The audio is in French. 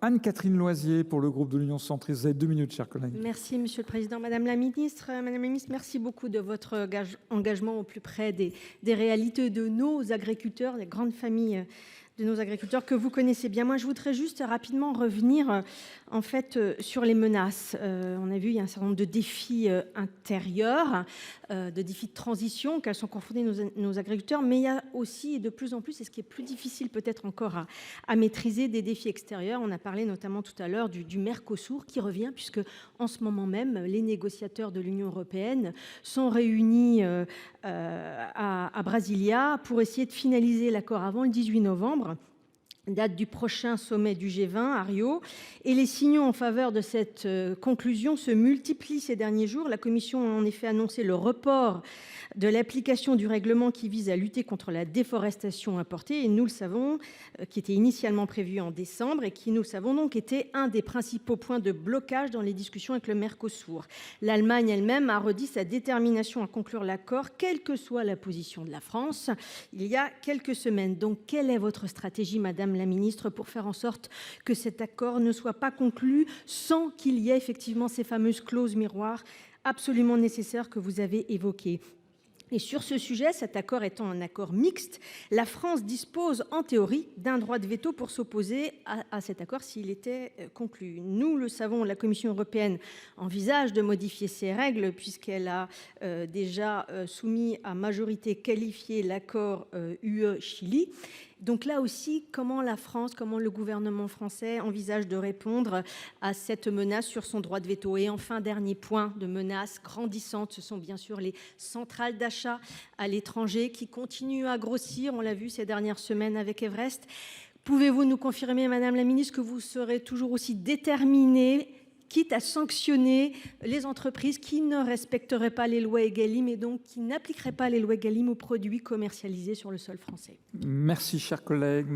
Anne-Catherine Loisier pour le groupe de l'Union centriste. Vous avez 2 minutes, chers collègues. Merci, Monsieur le Président. Madame la Ministre, merci beaucoup de votre engagement au plus près des réalités de nos agriculteurs, les grandes familles de nos agriculteurs que vous connaissez bien. Moi, je voudrais juste rapidement revenir sur les menaces. On a vu, il y a un certain nombre de défis intérieurs, de défis de transition auxquels sont confrontés nos agriculteurs, mais il y a aussi de plus en plus, et ce qui est plus difficile peut-être encore à maîtriser, des défis extérieurs. On a parlé notamment tout à l'heure du Mercosur qui revient, puisque en ce moment même, les négociateurs de l'Union européenne sont réunis à Brasilia pour essayer de finaliser l'accord avant le 18 novembre, date du prochain sommet du G20 à Rio. Et les signaux en faveur de cette conclusion se multiplient ces derniers jours. La Commission a en effet annoncé le report de l'application du règlement qui vise à lutter contre la déforestation importée, et nous le savons, qui était initialement prévu en décembre et qui, nous le savons donc, était un des principaux points de blocage dans les discussions avec le Mercosur. L'Allemagne elle-même a redit sa détermination à conclure l'accord, quelle que soit la position de la France, il y a quelques semaines. Donc, quelle est votre stratégie, Madame la Ministre, pour faire en sorte que cet accord ne soit pas conclu sans qu'il y ait effectivement ces fameuses clauses miroirs absolument nécessaires que vous avez évoquées? Et sur ce sujet, cet accord étant un accord mixte, la France dispose en théorie d'un droit de veto pour s'opposer à cet accord s'il était conclu. Nous le savons, la Commission européenne envisage de modifier ces règles puisqu'elle a déjà soumis à majorité qualifiée l'accord UE-Chili. Donc là aussi, comment la France, comment le gouvernement français envisage de répondre à cette menace sur son droit de veto? Et enfin, dernier point de menace grandissante, ce sont bien sûr les centrales d'achat à l'étranger qui continuent à grossir. On l'a vu ces dernières semaines avec Everest. Pouvez-vous nous confirmer, Madame la Ministre, que vous serez toujours aussi déterminée, quitte à sanctionner les entreprises qui ne respecteraient pas les lois Egalim et donc qui n'appliqueraient pas les lois Egalim aux produits commercialisés sur le sol français? Merci, chers collègues.